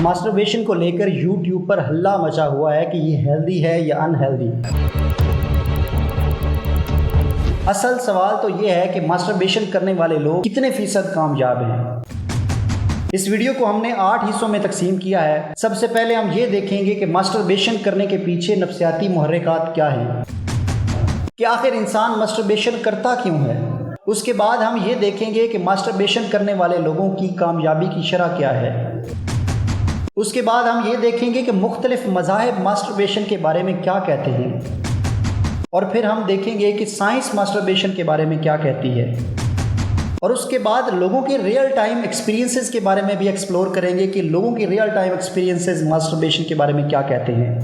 Masturbation کو لے کر یوٹیوب پر ہلہ مچا ہوا ہے کہ یہ ہیلدی ہے یا ان ہیلدی۔ اصل سوال تو یہ ہے کہ ماسٹربیشن کرنے والے لوگ کتنے فیصد کامیاب ہیں۔ اس ویڈیو کو ہم نے 8 حصوں میں تقسیم کیا ہے۔ سب سے پہلے ہم یہ دیکھیں گے کہ ماسٹربیشن کرنے کے پیچھے نفسیاتی محرکات کیا ہیں، کہ آخر انسان ماسٹربیشن کرتا کیوں ہے۔ اس کے بعد ہم یہ دیکھیں گے کہ ماسٹربیشن کرنے والے لوگوں کی کامیابی کی شرح کیا ہے۔ اس کے بعد ہم یہ دیکھیں گے کہ مختلف مذاہب ماسٹربیشن کے بارے میں کیا کہتے ہیں، اور پھر ہم دیکھیں گے کہ سائنس ماسٹربیشن کے بارے میں کیا کہتی ہے، اور اس کے بعد لوگوں کے ریئل ٹائم ایکسپیرینسز کے بارے میں بھی ایکسپلور کریں گے کہ لوگوں کی ریئل ٹائم ایکسپیرینسز ماسٹربیشن کے بارے میں کیا کہتے ہیں،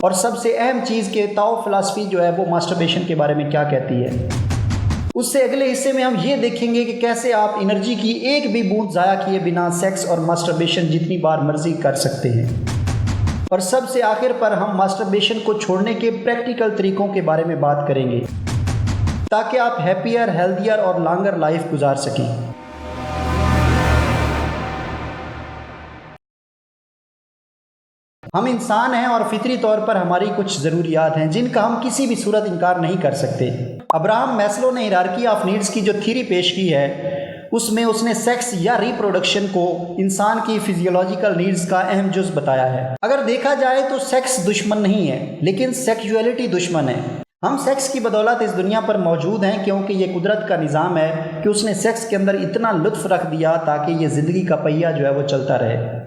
اور سب سے اہم چیز کہ تاؤ فلسفی جو ہے وہ ماسٹربیشن کے بارے میں کیا کہتی ہے۔ اس سے اگلے حصے میں ہم یہ دیکھیں گے کہ کیسے آپ انرجی کی ایک بھی بوند ضائع کیے بنا سیکس اور ماسٹربیشن جتنی بار مرضی کر سکتے ہیں، اور سب سے آخر پر ہم ماسٹربیشن کو چھوڑنے کے پریکٹیکل طریقوں کے بارے میں بات کریں گے تاکہ آپ ہیپیئر، ہیلدیئر اور لانگر لائف گزار سکیں۔ ہم انسان ہیں اور فطری طور پر ہماری کچھ ضروریات ہیں جن کا ہم کسی بھی صورت انکار نہیں کر سکتے۔ ابراہم میسلو نے ہیرارکی آف نیڈز کی جو تھیوری پیش کی ہے اس میں اس نے سیکس یا ریپروڈکشن کو انسان کی فزیولوجیکل نیڈز کا اہم جز بتایا ہے۔ اگر دیکھا جائے تو سیکس دشمن نہیں ہے، لیکن سیکسولیٹی دشمن ہے۔ ہم سیکس کی بدولت اس دنیا پر موجود ہیں کیونکہ یہ قدرت کا نظام ہے کہ اس نے سیکس کے اندر اتنا لطف رکھ دیا تاکہ یہ زندگی کا پہیہ جو ہے وہ چلتا رہے۔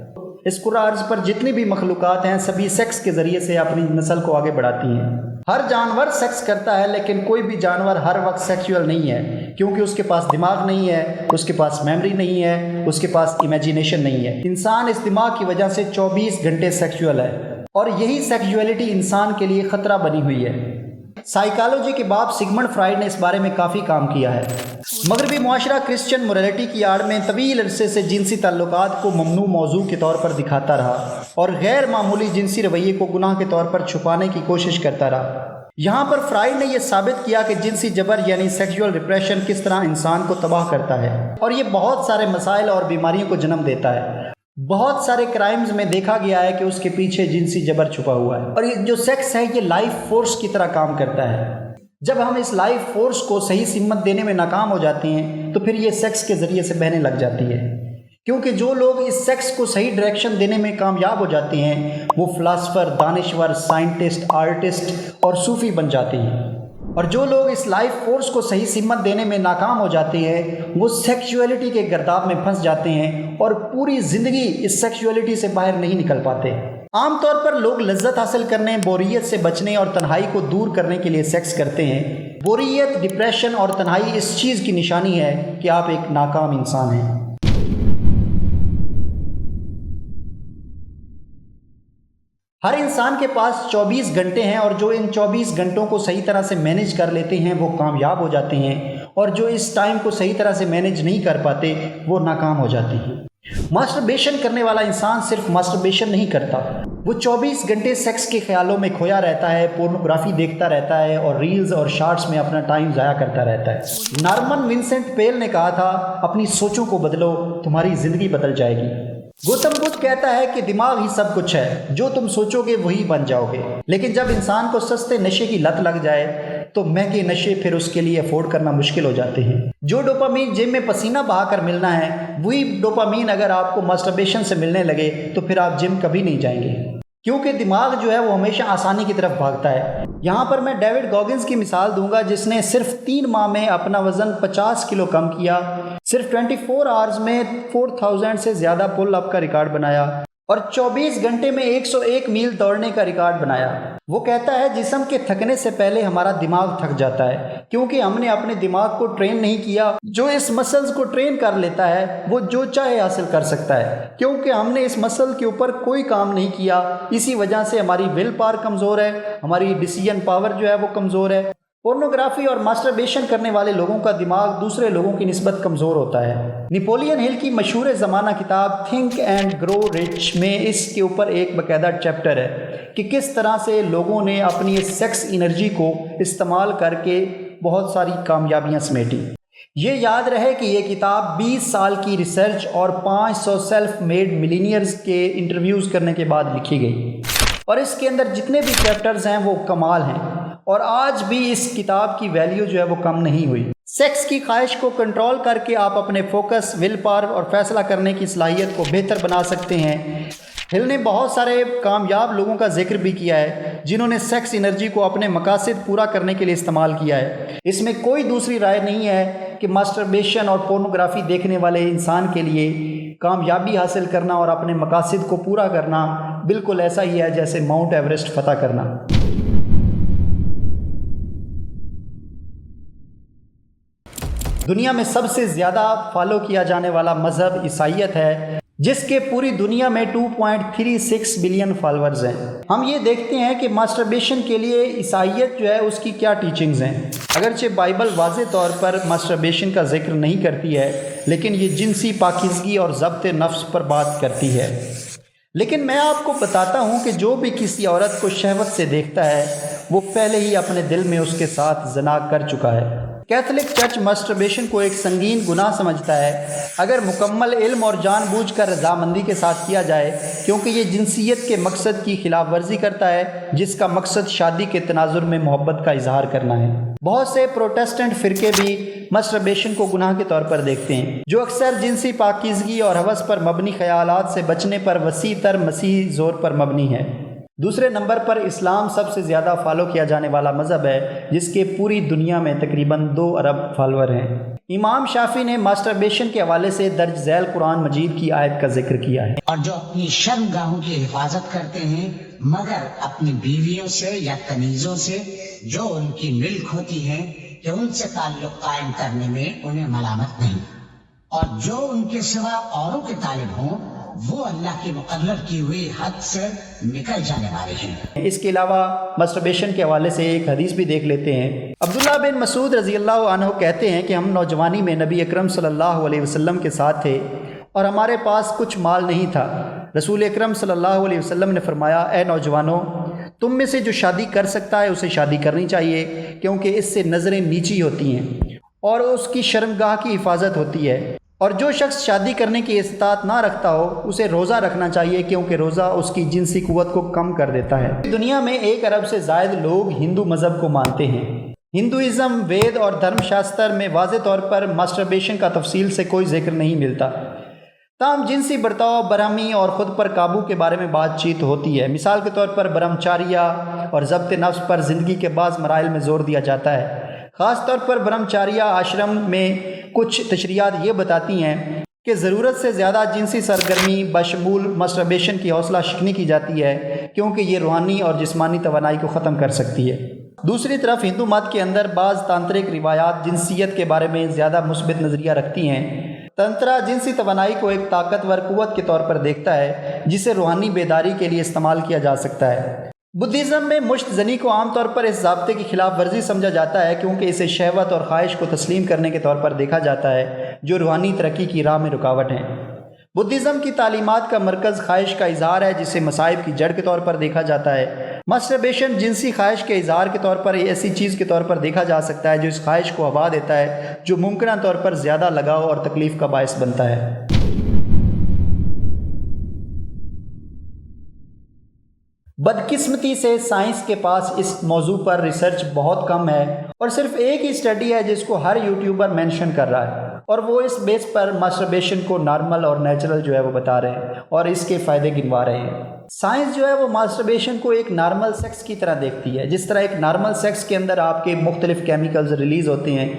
اس کرہ ارض پر جتنی بھی مخلوقات ہیں سبھی سیکس کے ذریعے سے اپنی نسل کو آگے بڑھاتی ہیں۔ ہر جانور سیکس کرتا ہے، لیکن کوئی بھی جانور ہر وقت سیکسول نہیں ہے، کیونکہ اس کے پاس دماغ نہیں ہے، اس کے پاس میموری نہیں ہے، اس کے پاس امیجینیشن نہیں ہے۔ انسان اس دماغ کی وجہ سے 24 گھنٹے سیکسول ہے، اور یہی سیکسولیٹی انسان کے لیے خطرہ بنی ہوئی ہے۔ سائیکالوجی کے باپ سگمنڈ فرائیڈ نے اس بارے میں کافی کام کیا ہے۔ مغربی معاشرہ کرسچن موریلٹی کی آڑ میں طویل عرصے سے جنسی تعلقات کو ممنوع موضوع کے طور پر دکھاتا رہا اور غیر معمولی جنسی رویے کو گناہ کے طور پر چھپانے کی کوشش کرتا رہا۔ یہاں پر فرائیڈ نے یہ ثابت کیا کہ جنسی جبر یعنی سیکسول ریپریشن کس طرح انسان کو تباہ کرتا ہے، اور یہ بہت سارے مسائل اور بیماریوں کو جنم دیتا ہے۔ بہت سارے کرائمز میں دیکھا گیا ہے کہ اس کے پیچھے جنسی جبر چھپا ہوا ہے، اور یہ جو سیکس ہے یہ لائف فورس کی طرح کام کرتا ہے۔ جب ہم اس لائف فورس کو صحیح سمت دینے میں ناکام ہو جاتے ہیں تو پھر یہ سیکس کے ذریعے سے بہنے لگ جاتی ہے، کیونکہ جو لوگ اس سیکس کو صحیح ڈائریکشن دینے میں کامیاب ہو جاتے ہیں وہ فلاسفر، دانشور، سائنٹسٹ، آرٹسٹ اور صوفی بن جاتے ہیں، اور جو لوگ اس لائف فورس کو صحیح سمت دینے میں ناکام ہو جاتے ہیں وہ سیکسولیٹی کے گرداب میں پھنس جاتے ہیں اور پوری زندگی اس سیکسولیٹی سے باہر نہیں نکل پاتے۔ عام طور پر لوگ لذت حاصل کرنے، بوریت سے بچنے اور تنہائی کو دور کرنے کے لیے سیکس کرتے ہیں۔ بوریت، ڈپریشن اور تنہائی اس چیز کی نشانی ہے کہ آپ ایک ناکام انسان ہیں۔ ہر انسان کے پاس 24 گھنٹے ہیں، اور جو ان 24 گھنٹوں کو صحیح طرح سے مینیج کر لیتے ہیں وہ کامیاب ہو جاتے ہیں، اور جو اس ٹائم کو صحیح طرح سے مینیج نہیں کر پاتے وہ ناکام ہو جاتے ہیں۔ ماسٹربیشن کرنے والا انسان صرف ماسٹربیشن نہیں کرتا، وہ 24 گھنٹے سیکس کے خیالوں میں کھویا رہتا ہے، پورنوگرافی دیکھتا رہتا ہے اور ریلز اور شارٹس میں اپنا ٹائم ضائع کرتا رہتا ہے۔ نارمن ونسنٹ پیل نے کہا تھا، اپنی سوچوں کو بدلو، تمہاری زندگی بدل جائے گی۔ گوتم بدھ کہتا ہے کہ دماغ ہی سب کچھ ہے، جو تم سوچو گے وہی بن جاؤ گے۔ لیکن جب انسان کو سستے نشے کی لت لگ جائے تو مہنگے نشے پھر اس کے لیے افورڈ کرنا مشکل ہو جاتے ہیں۔ جو ڈوپامین جم میں پسینہ بہا کر ملنا ہے وہی ڈوپامین اگر آپ کو ماسٹربیشن سے ملنے لگے تو پھر آپ جم کبھی نہیں جائیں گے، کیونکہ دماغ جو ہے وہ ہمیشہ آسانی کی طرف بھاگتا ہے۔ یہاں پر میں ڈیوڈ گوگنز کی مثال دوں گا جس نے صرف 3 ماہ میں اپنا وزن 50 کلو کم کیا، صرف 24 آورز میں 4000 سے زیادہ پل اپ کا ریکارڈ بنایا، اور 24 گھنٹے میں 101 میل دوڑنے کا ریکارڈ بنایا۔ وہ کہتا ہے جسم کے تھکنے سے پہلے ہمارا دماغ تھک جاتا ہے، کیونکہ ہم نے اپنے دماغ کو ٹرین نہیں کیا۔ جو اس مسلز کو ٹرین کر لیتا ہے وہ جو چاہے حاصل کر سکتا ہے، کیونکہ ہم نے اس مسل کے اوپر کوئی کام نہیں کیا۔ اسی وجہ سے ہماری ول پاور کمزور ہے، ہماری ڈیسیژن پاور جو ہے وہ کمزور ہے۔ پورنوگرافی اور ماسٹربیشن کرنے والے لوگوں کا دماغ دوسرے لوگوں کی نسبت کمزور ہوتا ہے۔ نیپولین ہل کی مشہور زمانہ کتاب تھنک اینڈ گرو رچ میں اس کے اوپر ایک باقاعدہ چیپٹر ہے کہ کس طرح سے لوگوں نے اپنی سیکس انرجی کو استعمال کر کے بہت ساری کامیابیاں سمیٹی۔ یہ یاد رہے کہ یہ کتاب 20 سال کی ریسرچ اور 500 سیلف میڈ ملینئرز کے انٹرویوز کرنے کے بعد لکھی گئی، اور اس کے اندر جتنے بھی چیپٹرز ہیں وہ کمال ہیں، اور آج بھی اس کتاب کی ویلیو جو ہے وہ کم نہیں ہوئی۔ سیکس کی خواہش کو کنٹرول کر کے آپ اپنے فوکس، ول پاور اور فیصلہ کرنے کی صلاحیت کو بہتر بنا سکتے ہیں۔ ہل نے بہت سارے کامیاب لوگوں کا ذکر بھی کیا ہے جنہوں نے سیکس انرجی کو اپنے مقاصد پورا کرنے کے لیے استعمال کیا ہے۔ اس میں کوئی دوسری رائے نہیں ہے کہ ماسٹربیشن اور پورنوگرافی دیکھنے والے انسان کے لیے کامیابی حاصل کرنا اور اپنے مقاصد کو پورا کرنا بالکل ایسا ہی ہے جیسے ماؤنٹ ایوریسٹ فتح کرنا۔ دنیا میں سب سے زیادہ فالو کیا جانے والا مذہب عیسائیت ہے، جس کے پوری دنیا میں 2.36 بلین فالورز ہیں۔ ہم یہ دیکھتے ہیں کہ ماسٹربیشن کے لیے عیسائیت جو ہے اس کی کیا ٹیچنگز ہیں۔ اگرچہ بائبل واضح طور پر ماسٹربیشن کا ذکر نہیں کرتی ہے، لیکن یہ جنسی پاکیزگی اور ضبط نفس پر بات کرتی ہے۔ لیکن میں آپ کو بتاتا ہوں کہ جو بھی کسی عورت کو شہوت سے دیکھتا ہے وہ پہلے ہی اپنے دل میں اس کے ساتھ زنا کر چکا ہے۔ کیتھولک چرچ ماسٹربیشن کو ایک سنگین گناہ سمجھتا ہے اگر مکمل علم اور جان بوجھ کر رضامندی کے ساتھ کیا جائے، کیونکہ یہ جنسیت کے مقصد کی خلاف ورزی کرتا ہے جس کا مقصد شادی کے تناظر میں محبت کا اظہار کرنا ہے۔ بہت سے پروٹیسٹنٹ فرقے بھی ماسٹربیشن کو گناہ کے طور پر دیکھتے ہیں، جو اکثر جنسی پاکیزگی اور ہوس پر مبنی خیالات سے بچنے پر وسیع تر مسیحی زور پر مبنی ہے۔ دوسرے نمبر پر اسلام سب سے زیادہ فالو کیا جانے والا مذہب ہے، جس کے پوری دنیا میں تقریباً 2 ارب فالور ہیں۔ امام شافعی نے ماسٹربیشن کے حوالے سے درج ذیل قرآن مجید کی آیت کا ذکر کیا ہے۔ اور جو اپنی شرمگاہوں کی حفاظت کرتے ہیں مگر اپنی بیویوں سے یا کنیزوں سے جو ان کی ملک ہوتی ہیں کہ ان سے تعلق قائم کرنے میں انہیں ملامت نہیں، اور جو ان کے سوا اوروں کے طالب ہوں وہ اللہ کی مقرر کی ہوئی حد سے نکل جانے والے ہیں۔ اس کے علاوہ ماسٹربیشن کے حوالے سے ایک حدیث بھی دیکھ لیتے ہیں۔ عبداللہ بن مسعود رضی اللہ عنہ کہتے ہیں کہ ہم نوجوانی میں نبی اکرم صلی اللہ علیہ وسلم کے ساتھ تھے اور ہمارے پاس کچھ مال نہیں تھا۔ رسول اکرم صلی اللہ علیہ وسلم نے فرمایا، اے نوجوانوں، تم میں سے جو شادی کر سکتا ہے اسے شادی کرنی چاہیے، کیونکہ اس سے نظریں نیچی ہوتی ہیں اور اس کی شرمگاہ کی حفاظت ہوتی ہے، اور جو شخص شادی کرنے کی استطاعت نہ رکھتا ہو اسے روزہ رکھنا چاہیے، کیونکہ روزہ اس کی جنسی قوت کو کم کر دیتا ہے۔ دنیا میں 1 ارب سے زائد لوگ ہندو مذہب کو مانتے ہیں۔ ہندوازم، وید اور دھرم شاستر میں واضح طور پر ماسٹربیشن کا تفصیل سے کوئی ذکر نہیں ملتا، تاہم جنسی برتاؤ، برہمی اور خود پر قابو کے بارے میں بات چیت ہوتی ہے۔ مثال کے طور پر برہمچاریہ اور ضبط نفس پر زندگی کے بعض مراحل میں زور دیا جاتا ہے۔ خاص طور پر برہمچاریہ آشرم میں کچھ تشریحات یہ بتاتی ہیں کہ ضرورت سے زیادہ جنسی سرگرمی بشمول ماسٹربیشن کی حوصلہ شکنی کی جاتی ہے، کیونکہ یہ روحانی اور جسمانی توانائی کو ختم کر سکتی ہے۔ دوسری طرف ہندو مت کے اندر بعض تانترک روایات جنسیت کے بارے میں زیادہ مثبت نظریہ رکھتی ہیں۔ تنترا جنسی توانائی کو ایک طاقتور قوت کے طور پر دیکھتا ہے جسے روحانی بیداری کے لیے استعمال کیا جا سکتا ہے۔ بدھزم میں مشت زنی کو عام طور پر اس ضابطے کی خلاف ورزی سمجھا جاتا ہے، کیونکہ اسے شہوت اور خواہش کو تسلیم کرنے کے طور پر دیکھا جاتا ہے جو روحانی ترقی کی راہ میں رکاوٹ ہیں۔ بدھزم کی تعلیمات کا مرکز خواہش کا اظہار ہے، جسے مصائب کی جڑ کے طور پر دیکھا جاتا ہے۔ ماسٹربیشن جنسی خواہش کے اظہار کے طور پر ایسی چیز کے طور پر دیکھا جا سکتا ہے جو اس خواہش کو ہوا دیتا ہے، جو ممکنہ طور پر زیادہ لگاؤ اور تکلیف کا باعث بنتا ہے۔ بدقسمتی سے سائنس کے پاس اس موضوع پر ریسرچ بہت کم ہے، اور صرف ایک ہی اسٹڈی ہے جس کو ہر یوٹیوبر مینشن کر رہا ہے، اور وہ اس بیس پر ماسٹربیشن کو نارمل اور نیچرل جو ہے وہ بتا رہے ہیں اور اس کے فائدے گنوا رہے ہیں۔ سائنس جو ہے وہ ماسٹربیشن کو ایک نارمل سیکس کی طرح دیکھتی ہے، جس طرح ایک نارمل سیکس کے اندر آپ کے مختلف کیمیکلز ریلیز ہوتے ہیں،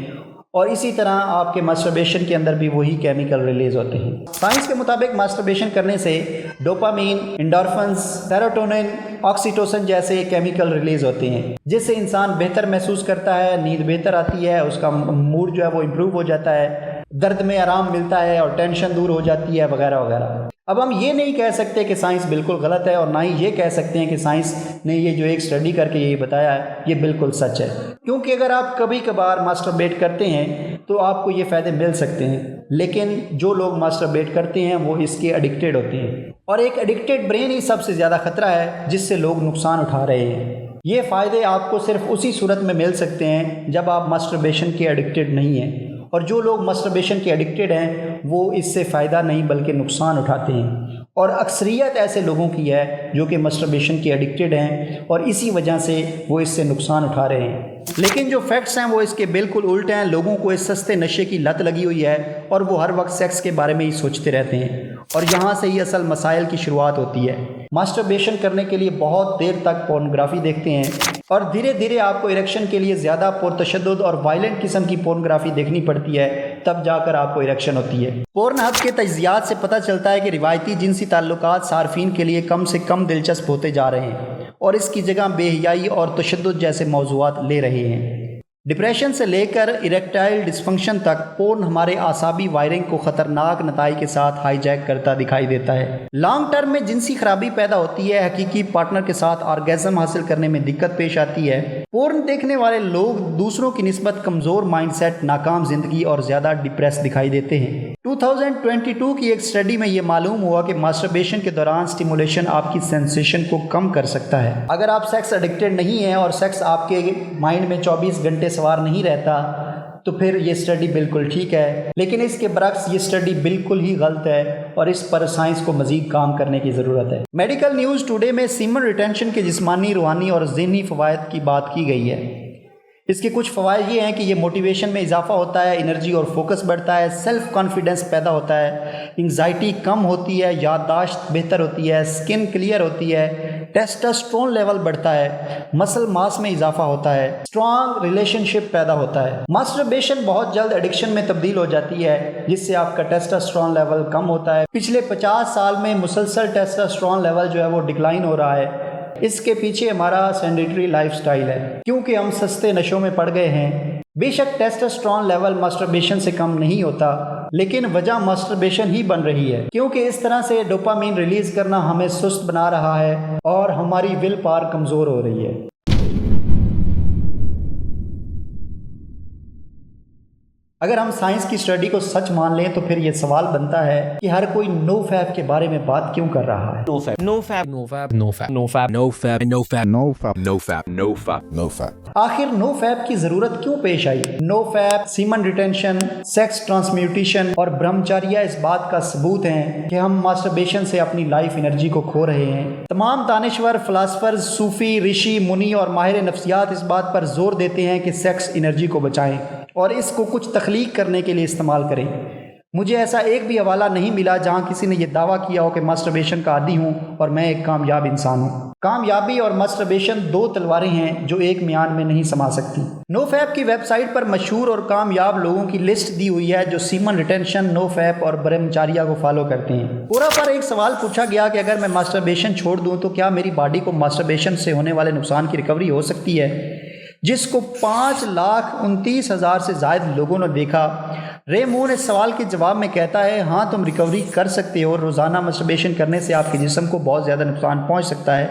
اور اسی طرح آپ کے ماسٹربیشن کے اندر بھی وہی کیمیکل ریلیز ہوتے ہیں۔ سائنس کے مطابق ماسٹربیشن کرنے سے ڈوپامین، انڈورفنز، سیروٹونن، آکسیٹوسن جیسے کیمیکل ریلیز ہوتے ہیں، جس سے انسان بہتر محسوس کرتا ہے، نیند بہتر آتی ہے، اس کا موڈ جو ہے وہ امپروو ہو جاتا ہے، درد میں آرام ملتا ہے اور ٹینشن دور ہو جاتی ہے وغیرہ وغیرہ۔ اب ہم یہ نہیں کہہ سکتے کہ سائنس بالکل غلط ہے، اور نہ ہی یہ کہہ سکتے ہیں کہ سائنس نے یہ جو ایک اسٹڈی کر کے یہ بتایا ہے یہ بالکل سچ ہے، کیونکہ اگر آپ کبھی کبھار ماسٹربیٹ کرتے ہیں تو آپ کو یہ فائدے مل سکتے ہیں، لیکن جو لوگ ماسٹربیٹ کرتے ہیں وہ اس کے ایڈکٹیڈ ہوتے ہیں، اور ایک ایڈکٹیڈ برین ہی سب سے زیادہ خطرہ ہے جس سے لوگ نقصان اٹھا رہے ہیں۔ یہ فائدے آپ کو صرف اسی صورت میں مل سکتے ہیں جب آپ ماسٹربیشن کے ایڈکٹیڈ نہیں ہیں، اور جو لوگ مسٹربیشن کے ایڈکٹڈ ہیں وہ اس سے فائدہ نہیں بلکہ نقصان اٹھاتے ہیں، اور اکثریت ایسے لوگوں کی ہے جو کہ مسٹربیشن کے ایڈکٹڈ ہیں اور اسی وجہ سے وہ اس سے نقصان اٹھا رہے ہیں۔ لیکن جو فیکٹس ہیں وہ اس کے بالکل الٹ ہیں۔ لوگوں کو اس سستے نشے کی لت لگی ہوئی ہے اور وہ ہر وقت سیکس کے بارے میں ہی سوچتے رہتے ہیں، اور یہاں سے ہی اصل مسائل کی شروعات ہوتی ہے۔ ماسٹربیشن کرنے کے لیے بہت دیر تک پورنوگرافی دیکھتے ہیں، اور دھیرے دھیرے آپ کو اریکشن کے لیے زیادہ پرتشدد اور وائلنٹ قسم کی پورنوگرافی دیکھنی پڑتی ہے، تب جا کر آپ کو اریکشن ہوتی ہے۔ پورن ہب کے تجزیات سے پتہ چلتا ہے کہ روایتی جنسی تعلقات صارفین کے لیے کم سے کم دلچسپ ہوتے جا رہے ہیں اور اس کی جگہ بے حیائی اور تشدد جیسے موضوعات لے رہے ہیں۔ ڈپریشن سے لے کر اریکٹائل ڈسفنکشن تک پورن ہمارے اعصابی وائرنگ کو خطرناک نتائج کے ساتھ ہائی جیک کرتا دکھائی دیتا ہے۔ لانگ ٹرم میں جنسی خرابی پیدا ہوتی ہے، حقیقی پارٹنر کے ساتھ آرگیزم حاصل کرنے میں دقت پیش آتی ہے۔ پورن دیکھنے والے لوگ دوسروں کی نسبت کمزور مائنڈ سیٹ، ناکام زندگی اور زیادہ ڈپریس دکھائی دیتے ہیں۔ 2022 کی ایک اسٹڈی میں یہ معلوم ہوا کہ ماسٹربیشن کے دوران سٹیمولیشن آپ کی سینسیشن کو کم کر سکتا ہے۔ اگر آپ سیکس ایڈکٹڈ نہیں ہیں اور سیکس آپ کے مائنڈ میں 24 گھنٹے سوار نہیں رہتا تو پھر یہ اسٹڈی بالکل ٹھیک ہے، لیکن اس کے برعکس یہ اسٹڈی بالکل ہی غلط ہے اور اس پر سائنس کو مزید کام کرنے کی ضرورت ہے۔ میڈیکل نیوز ٹوڈے میں سیمن ریٹینشن کے جسمانی، روحانی اور ذہنی فوائد کی بات کی گئی ہے۔ اس کے کچھ فوائد یہ ہیں کہ یہ موٹیویشن میں اضافہ ہوتا ہے، انرجی اور فوکس بڑھتا ہے، سیلف کانفیڈنس پیدا ہوتا ہے، انگزائٹی کم ہوتی ہے، یادداشت بہتر ہوتی ہے، سکن کلیئر ہوتی ہے، ٹیسٹوسٹرون لیول بڑھتا ہے، مسل ماس میں اضافہ ہوتا ہے، اسٹرانگ ریلیشن شپ پیدا ہوتا ہے۔ ماسٹربیشن بہت جلد ایڈکشن میں تبدیل ہو جاتی ہے جس سے آپ کا ٹیسٹوسٹرون لیول کم ہوتا ہے۔ پچھلے 50 سال میں مسلسل ٹیسٹوسٹرون لیول جو ہے وہ ڈکلائن ہو رہا ہے۔ اس کے پیچھے ہمارا سینڈیٹری لائف سٹائل ہے، کیونکہ ہم سستے نشوں میں پڑ گئے ہیں۔ بے شک ٹیسٹوسٹرون لیول ماسٹربیشن سے کم نہیں ہوتا، لیکن وجہ ماسٹربیشن ہی بن رہی ہے، کیونکہ اس طرح سے ڈوپامین ریلیز کرنا ہمیں سست بنا رہا ہے اور ہماری ول پاور کمزور ہو رہی ہے۔ اگر ہم سائنس کی اسٹڈی کو سچ مان لیں تو پھر یہ سوال بنتا ہے کہ ہر کوئی نو فیب کے بارے میں بات کیوں کر رہا ہے؟ آخر نو فیب کی ضرورت کیوں پیش آئی؟ نو فیب، سیمن ریٹینشن، سیکس ٹرانسمیوٹیشن اور برہمچاریہ اس بات کا ثبوت ہیں کہ ہم ماسٹربیشن سے اپنی لائف انرجی کو کھو رہے ہیں۔ تمام دانشور، فلاسفرز، صوفی، رشی، منی اور ماہر نفسیات اس بات پر زور دیتے ہیں کہ سیکس انرجی کو بچائیں اور اس کو کچھ تخلیق کرنے کے لیے استعمال کریں۔ مجھے ایسا ایک بھی حوالہ نہیں ملا جہاں کسی نے یہ دعویٰ کیا ہو کہ ماسٹربیشن کا عادی ہوں اور میں ایک کامیاب انسان ہوں۔ کامیابی اور ماسٹربیشن دو تلواریں ہیں جو ایک میان میں نہیں سما سکتی۔ نو فیب کی ویب سائٹ پر مشہور اور کامیاب لوگوں کی لسٹ دی ہوئی ہے جو سیمن ریٹینشن، نو فیب اور برہمچاریہ کو فالو کرتے ہیں۔ پورا پر ایک سوال پوچھا گیا کہ اگر میں ماسٹربیشن چھوڑ دوں تو کیا میری باڈی کو ماسٹربیشن سے ہونے والے نقصان کی ریکوری ہو سکتی ہے، جس کو 5,29,000 سے زائد لوگوں نے دیکھا۔ رے مون اس سوال کے جواب میں کہتا ہے، ہاں تم ریکوری کر سکتے ہو، روزانہ ماسٹربیشن کرنے سے آپ کے جسم کو بہت زیادہ نقصان پہنچ سکتا ہے،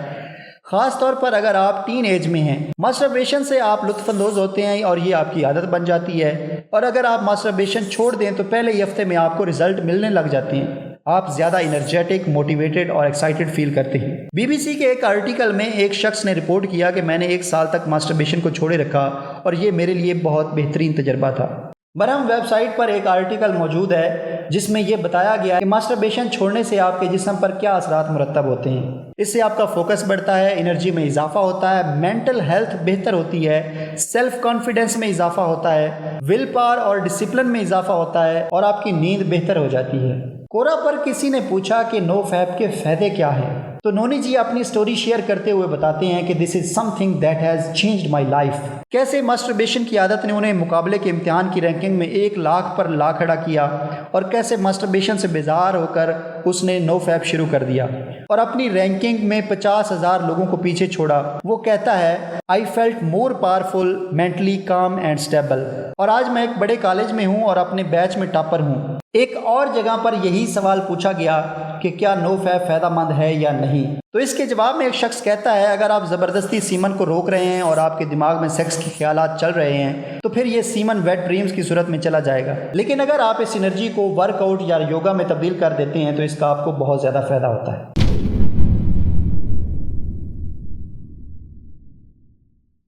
خاص طور پر اگر آپ ٹین ایج میں ہیں۔ ماسٹربیشن سے آپ لطف اندوز ہوتے ہیں اور یہ آپ کی عادت بن جاتی ہے، اور اگر آپ ماسٹربیشن چھوڑ دیں تو پہلے ہی ہفتے میں آپ کو رزلٹ ملنے لگ جاتے ہیں۔ آپ زیادہ انرجیٹک، موٹیویٹڈ اور ایکسائٹڈ فیل کرتے ہیں۔ BBC کے ایک آرٹیکل میں ایک شخص نے رپورٹ کیا کہ میں نے 1 سال تک ماسٹربیشن کو چھوڑے رکھا اور یہ میرے لیے بہت بہترین تجربہ تھا۔ برہم ویب سائٹ پر ایک آرٹیکل موجود ہے جس میں یہ بتایا گیا کہ ماسٹربیشن چھوڑنے سے آپ کے جسم پر کیا اثرات مرتب ہوتے ہیں۔ اس سے آپ کا فوکس بڑھتا ہے، انرجی میں اضافہ ہوتا ہے، مینٹل ہیلتھ بہتر ہوتی ہے، سیلف کانفیڈنس میں اضافہ ہوتا ہے، ول پاور اور ڈسپلن میں اضافہ ہوتا ہے اور آپ کی نیند بہتر ہو جاتی ہے۔ کورا پر کسی نے پوچھا کہ نو فیب کے فائدے کیا ہیں، تو نونی جی اپنی سٹوری شیئر کرتے ہوئے بتاتے ہیں کہ this is something that has changed my life. کیسے ماسٹربیشن کی عادت نے انہیں مقابلے کے امتحان کی رینکنگ میں 1 لاکھ پر لا کھڑا کیا، اور کیسے ماسٹربیشن سے بیزار ہو کر اس نے نو فیب شروع کر دیا اور اپنی رینکنگ میں 50,000 لوگوں کو پیچھے چھوڑا۔ وہ کہتا ہے، I felt more powerful, mentally calm and stable، اور آج میں ایک بڑے کالج میں ہوں اور اپنے بیچ میں ٹاپر ہوں۔ ایک اور جگہ پر یہی سوال پوچھا گیا کہ کیا نو فیب فائدہ مند ہے یا نہیں، تو اس کے جواب میں ایک شخص کہتا ہے، اگر آپ زبردستی سیمن کو روک رہے ہیں اور آپ کے دماغ میں سیکس کے خیالات چل رہے ہیں تو پھر یہ سیمن ویٹ ڈریمز کی صورت میں چلا جائے گا، لیکن اگر آپ اس انرجی کو ورک آؤٹ یا یوگا میں تبدیل کر دیتے ہیں تو اس کا آپ کو بہت زیادہ فائدہ ہوتا ہے۔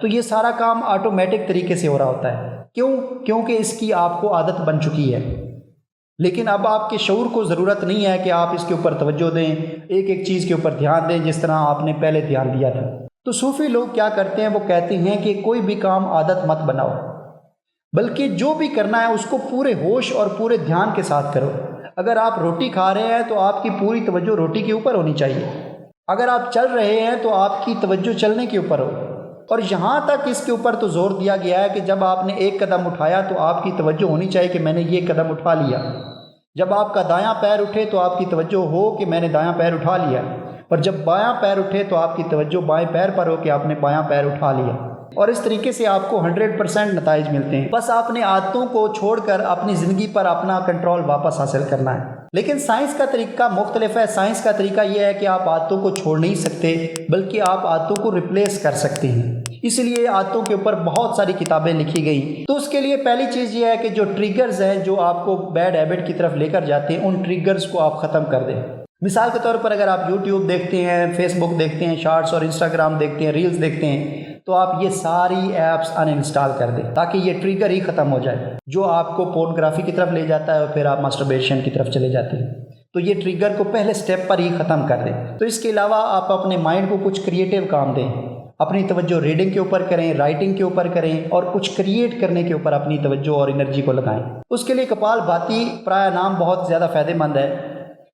تو یہ سارا کام آٹومیٹک طریقے سے ہو رہا ہوتا ہے۔ کیونکہ اس کی آپ کو عادت بن چکی ہے۔ لیکن اب آپ کے شعور کو ضرورت نہیں ہے کہ آپ اس کے اوپر توجہ دیں، ایک ایک چیز کے اوپر دھیان دیں جس طرح آپ نے پہلے دھیان دیا تھا۔ تو صوفی لوگ کیا کرتے ہیں، وہ کہتے ہیں کہ کوئی بھی کام عادت مت بناؤ، بلکہ جو بھی کرنا ہے اس کو پورے ہوش اور پورے دھیان کے ساتھ کرو۔ اگر آپ روٹی کھا رہے ہیں تو آپ کی پوری توجہ روٹی کے اوپر ہونی چاہیے۔ اگر آپ چل رہے ہیں تو آپ کی توجہ چلنے کے اوپر ہو۔ اور یہاں تک اس کے اوپر تو زور دیا گیا ہے کہ جب آپ نے ایک قدم اٹھایا تو آپ کی توجہ ہونی چاہیے کہ میں نے یہ قدم اٹھا لیا۔ جب آپ کا دایاں پیر اٹھے تو آپ کی توجہ ہو کہ میں نے دایاں پیر اٹھا لیا، اور جب بایاں پیر اٹھے تو آپ کی توجہ بائیں پیر پر ہو کہ آپ نے بایاں پیر اٹھا لیا۔ اور اس طریقے سے آپ کو 100% نتائج ملتے ہیں۔ بس اپنے عادتوں کو چھوڑ کر اپنی زندگی پر اپنا کنٹرول واپس حاصل کرنا ہے۔ لیکن سائنس کا طریقہ مختلف ہے۔ سائنس کا طریقہ یہ ہے کہ آپ عادتوں کو چھوڑ نہیں سکتے، بلکہ آپ عادتوں کو ریپلیس کر سکتے ہیں۔ اس لیے عادتوں کے اوپر بہت ساری کتابیں لکھی گئی۔ تو اس کے لیے پہلی چیز یہ ہے کہ جو ٹریگرز ہیں جو آپ کو بیڈ ہیبٹ کی طرف لے کر جاتے ہیں، ان ٹریگرز کو آپ ختم کر دیں۔ مثال کے طور پر اگر آپ یوٹیوب دیکھتے ہیں، فیس بک دیکھتے ہیں، شارٹس اور انسٹاگرام دیکھتے ہیں، ریلز دیکھتے ہیں، تو آپ یہ ساری ایپس ان انسٹال کر دیں تاکہ یہ ٹریگر ہی ختم ہو جائے جو آپ کو پورنوگرافی کی طرف لے جاتا ہے اور پھر آپ مسٹربیشن کی طرف چلے جاتے ہیں۔ تو یہ ٹریگر کو پہلے سٹیپ پر ہی ختم کر دیں۔ تو اس کے علاوہ آپ اپنے مائنڈ کو کچھ کریٹیو کام دیں، اپنی توجہ ریڈنگ کے اوپر کریں، رائٹنگ کے اوپر کریں، اور کچھ کریٹ کرنے کے اوپر اپنی توجہ اور انرجی کو لگائیں۔ اس کے لیے کپال بھاتی پرانام بہت زیادہ فائدہ مند ہے،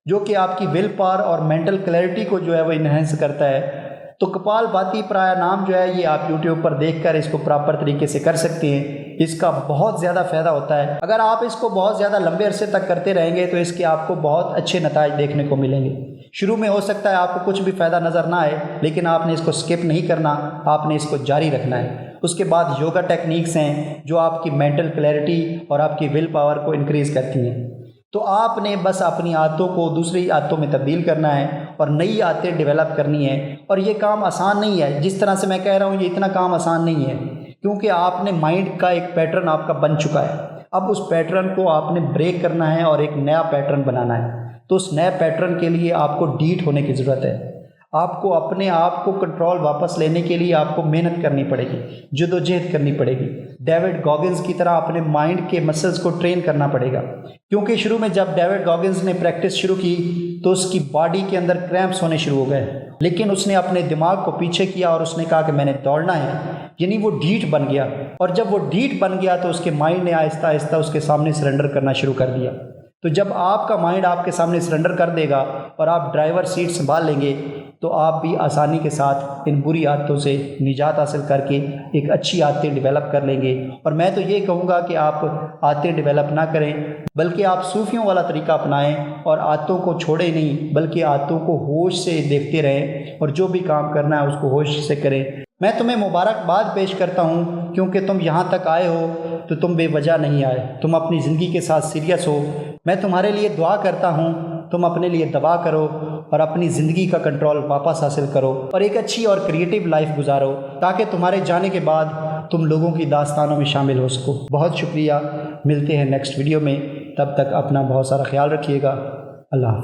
جو کہ آپ کی ول پاور اور مینٹل کلیئرٹی کو جو ہے وہ انہینس کرتا ہے۔ تو کپال بھاتی پرانام جو ہے یہ آپ یوٹیوب پر دیکھ کر اس کو پراپر طریقے سے کر سکتے ہیں۔ اس کا بہت زیادہ فائدہ ہوتا ہے۔ اگر آپ اس کو بہت زیادہ لمبے عرصے تک کرتے رہیں گے تو اس کے آپ کو بہت اچھے نتائج دیکھنے کو ملیں گے۔ شروع میں ہو سکتا ہے آپ کو کچھ بھی فائدہ نظر نہ آئے، لیکن آپ نے اس کو سکپ نہیں کرنا، آپ نے اس کو جاری رکھنا ہے۔ اس کے بعد یوگا ٹیکنیکس ہیں جو آپ کی مینٹل کلیئرٹی اور آپ کی ول پاور کو انکریز کرتی ہیں۔ تو آپ نے بس اپنی عادتوں کو دوسری عادتوں میں تبدیل کرنا ہے اور نئی عادتیں ڈیولپ کرنی ہے۔ اور یہ کام آسان نہیں ہے، جس طرح سے میں کہہ رہا ہوں یہ اتنا کام آسان نہیں ہے، کیونکہ آپ نے مائنڈ کا ایک پیٹرن آپ کا بن چکا ہے۔ اب اس پیٹرن کو آپ نے بریک کرنا ہے اور ایک نیا پیٹرن بنانا ہے۔ تو اس نئے پیٹرن کے لیے آپ کو ڈیٹ ہونے کی ضرورت ہے۔ آپ کو اپنے آپ کو کنٹرول واپس لینے کے لیے آپ کو محنت کرنی پڑے گی، جدوجہد کرنی پڑے گی۔ ڈیوڈ گوگنز کی طرح اپنے مائنڈ کے مسلز کو ٹرین کرنا پڑے گا، کیونکہ شروع میں جب ڈیوڈ گوگنز نے پریکٹس شروع کی تو اس کی باڈی کے اندر کریمپس ہونے شروع ہو گئے، لیکن اس نے اپنے دماغ کو پیچھے کیا اور اس نے کہا کہ میں نے دوڑنا ہے، یعنی وہ ڈیٹ بن گیا۔ اور جب وہ ڈیٹ بن گیا تو اس کے مائنڈ نے آہستہ آہستہ اس کے سامنے سرنڈر کرنا شروع کر دیا۔ تو جب آپ کا مائنڈ آپ کے سامنے سرنڈر کر دے گا اور آپ ڈرائیور سیٹ سنبھال لیں گے تو آپ بھی آسانی کے ساتھ ان بری عادتوں سے نجات حاصل کر کے ایک اچھی عادتیں ڈیولپ کر لیں گے۔ اور میں تو یہ کہوں گا کہ آپ عادتیں ڈیولپ نہ کریں، بلکہ آپ صوفیوں والا طریقہ اپنائیں اور عادتوں کو چھوڑیں نہیں، بلکہ عادتوں کو ہوش سے دیکھتے رہیں اور جو بھی کام کرنا ہے اس کو ہوش سے کریں۔ میں تمہیں مبارکباد پیش کرتا ہوں کیونکہ تم یہاں تک آئے ہو تو تم بے وجہ نہیں آئے، تم اپنی زندگی کے ساتھ سیریس ہو۔ میں تمہارے لیے دعا کرتا ہوں، تم اپنے لیے دعا کرو اور اپنی زندگی کا کنٹرول واپس حاصل کرو اور ایک اچھی اور کریٹیو لائف گزارو تاکہ تمہارے جانے کے بعد تم لوگوں کی داستانوں میں شامل ہو سکو۔ بہت شکریہ، ملتے ہیں نیکسٹ ویڈیو میں، تب تک اپنا بہت سارا خیال رکھیے گا۔ اللہ حافظ۔